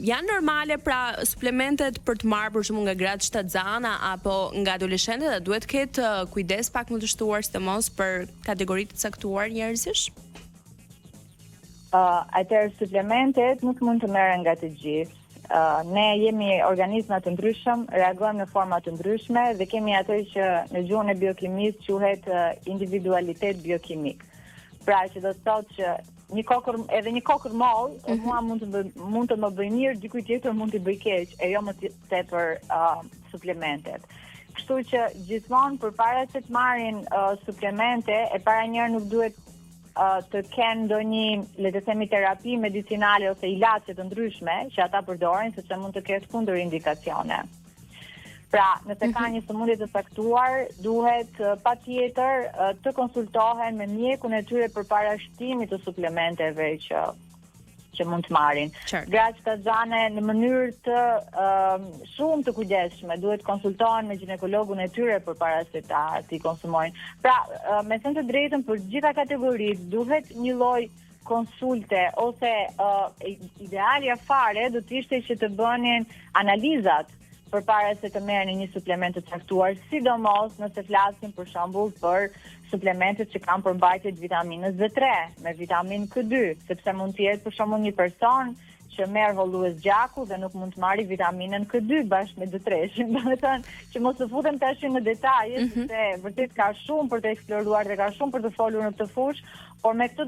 janë normale pra suplementet për të marrë për shembull nga gratë shtatzana apo nga adoleshentët, a duhet të ketë kujdes pak më të shtuar sidomos për kategoritë të caktuar njerëzish? Atëherë suplementet nuk mund të merren nga të gjithë. Ne jemi organizma të ndryshëm, reagojmë në forma të ndryshme dhe kemi atë që në gjuhën e biokimisë quhet individualitet biokimik. Pra që do të thotë që një kokër moll, mua mund të më bëj mirë, dikujt tjetër mund të bëj keq, e jo më tepër suplementet. Kështu që gjithmonë përpara se të marrin suplemente, e para njëherë nuk duhet të kenë ndonjë, le të themi, terapi medicinale ose ilaçe të ndryshme që ata përdorin, sepse mund të ketë kundër indikacione. Pra, nëse ka një sëmundje të caktuar, duhet patjetër të konsultohen me mjekun e tyre përpara shtimit të suplementeve që mund të marrin. Gratë shtatzane në mënyrë të shumë të kujdesshme duhet konsultohen me ginekologun e tyre përpara se t'i konsumojnë. Pra, me thënë të drejtën, për gjitha kategoritë duhet një lloj konsulte ose idealja fare do të ishte që të bënin analizat përpara se të merrni një suplement të caktuar, sidomos nëse flasim për shembull për suplementet që kanë përmbajtje të vitaminës B3 me vitaminë K2, sepse mund të jetë për shembull një person që merr hollues gjaku dhe nuk mund të marrë vitaminën K2 bashkë me D3-shin. Domethënë që mos të futem tash në detaje, sepse vërtet ka shumë për të eksploruar dhe ka shumë për të folur në këtë fushë, por me këtë